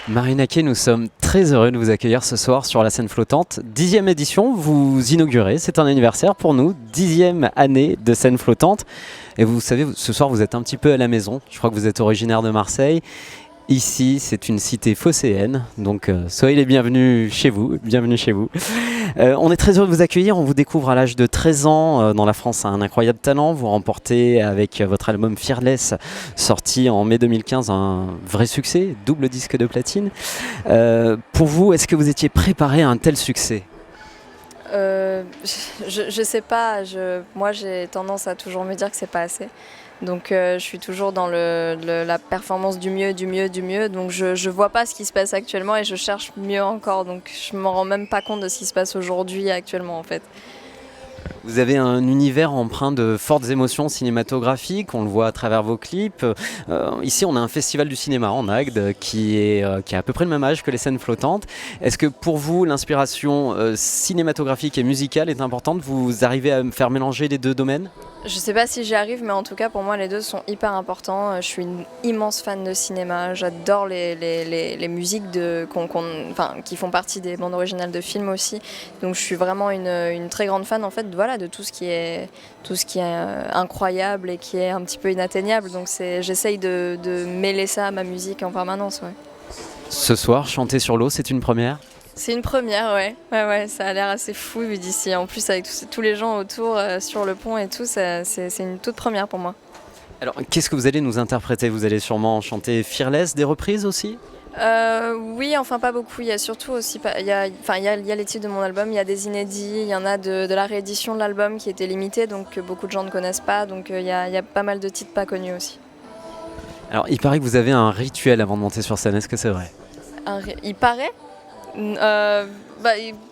Marina Kaye, nous sommes très heureux de vous accueillir ce soir sur la scène flottante. 10e édition, vous inaugurez, c'est un anniversaire pour nous, 10e année de scène flottante. Et vous savez, ce soir vous êtes un petit peu à la maison, je crois que vous êtes originaire de Marseille. Ici, c'est une cité phocéenne, donc soyez les bienvenus chez vous, bienvenue chez vous. On est très heureux de vous accueillir, on vous découvre à l'âge de 13 ans dans la France un incroyable talent. Vous remportez avec votre album Fearless, sorti en mai 2015, un vrai succès, double disque de platine. Pour vous, est-ce que vous étiez préparé à un tel succès ? Je sais pas, moi j'ai tendance à toujours me dire que c'est pas assez. Donc je suis toujours dans la performance du mieux. Donc je vois pas ce qui se passe actuellement et je cherche mieux encore. Donc je m'en rends même pas compte de ce qui se passe aujourd'hui actuellement en fait. Vous avez un univers empreint de fortes émotions cinématographiques, on le voit à travers vos clips. Ici, on a un festival du cinéma en Agde qui a à peu près le même âge que les scènes flottantes. Est-ce que pour vous, l'inspiration cinématographique et musicale est importante ? Vous arrivez à faire mélanger les deux domaines ? Je sais pas si j'y arrive, mais en tout cas pour moi les deux sont hyper importants. Je suis une immense fan de cinéma, j'adore les musiques qui font partie des bandes originales de films aussi. Donc je suis vraiment une très grande fan en fait, voilà, de tout ce qui est incroyable et qui est un petit peu inatteignable. Donc j'essaye de mêler ça à ma musique en permanence. Ouais. Ce soir, chanter sur l'eau, c'est une première ? C'est une première, ouais, ça a l'air assez fou d'ici. En plus, avec tous les gens autour, sur le pont et tout, c'est une toute première pour moi. Alors, qu'est-ce que vous allez nous interpréter ? Vous allez sûrement chanter Fearless, des reprises aussi ? Oui, enfin pas beaucoup. Il y a surtout aussi, il y a les titres de mon album, il y a des inédits, il y en a de la réédition de l'album qui était limitée, donc beaucoup de gens ne connaissent pas. Donc il y a pas mal de titres pas connus aussi. Alors, il paraît que vous avez un rituel avant de monter sur scène, est-ce que c'est vrai ? Il paraît ?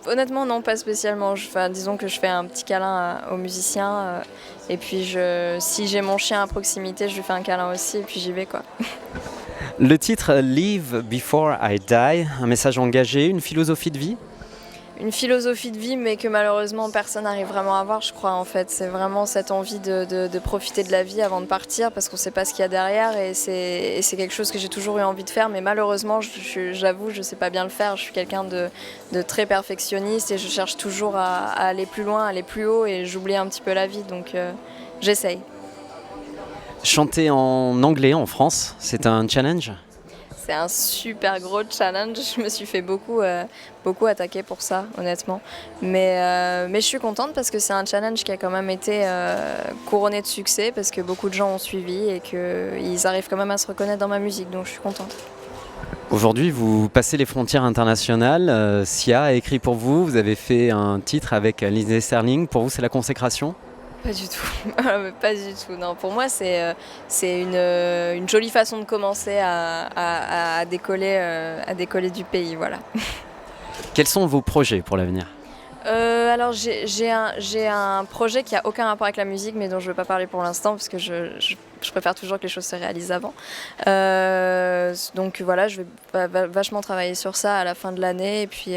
Honnêtement non, pas spécialement. Disons que je fais un petit câlin aux musiciens et puis si j'ai mon chien à proximité, je lui fais un câlin aussi et puis j'y vais quoi. Le titre Live Before I Die, un message engagé, une philosophie de vie ? Une philosophie de vie, mais que malheureusement personne n'arrive vraiment à avoir, je crois en fait. C'est vraiment cette envie de profiter de la vie avant de partir, parce qu'on ne sait pas ce qu'il y a derrière, et c'est quelque chose que j'ai toujours eu envie de faire, mais malheureusement, j'avoue, je ne sais pas bien le faire. Je suis quelqu'un de très perfectionniste et je cherche toujours à aller plus loin, à aller plus haut, et j'oublie un petit peu la vie, donc j'essaye. Chanter en anglais en France, c'est un challenge ? C'est un super gros challenge, je me suis fait beaucoup attaquer pour ça, honnêtement. Mais je suis contente parce que c'est un challenge qui a quand même été couronné de succès, parce que beaucoup de gens ont suivi et qu'ils arrivent quand même à se reconnaître dans ma musique, donc je suis contente. Aujourd'hui, vous passez les frontières internationales. Sia a écrit pour vous, vous avez fait un titre avec Lindsey Stirling. Pour vous, c'est la consécration ? Pas du tout, pas du tout. Non, pour moi, c'est une jolie façon de commencer à décoller du pays, voilà. Quels sont vos projets pour l'avenir ? Alors j'ai un projet qui a aucun rapport avec la musique, mais dont je ne veux pas parler pour l'instant parce que je préfère toujours que les choses se réalisent avant. Donc voilà, je vais vachement travailler sur ça à la fin de l'année, et puis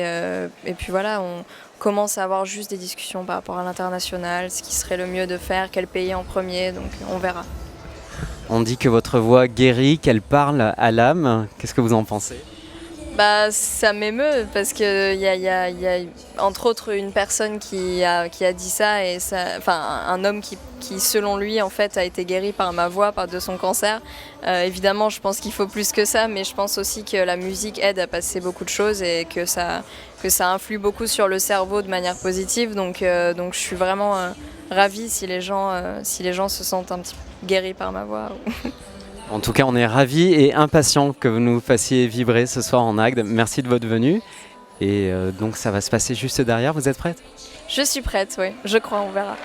voilà, on commence à avoir juste des discussions par rapport à l'international, ce qui serait le mieux de faire, quel pays en premier, donc on verra. On dit que votre voix guérit, qu'elle parle à l'âme. Qu'est-ce que vous en pensez ? Ça m'émeut parce qu'il y a entre autres une personne qui a dit ça, et un homme qui selon lui en fait a été guéri par ma voix, de son cancer. Évidemment je pense qu'il faut plus que ça, mais je pense aussi que la musique aide à passer beaucoup de choses et que ça influe beaucoup sur le cerveau de manière positive, donc je suis vraiment ravie si les gens se sentent un petit peu guéris par ma voix. En tout cas, on est ravis et impatients que vous nous fassiez vibrer ce soir en Agde. Merci de votre venue. Et donc ça va se passer juste derrière, vous êtes prête ? Je suis prête, oui, je crois, on verra.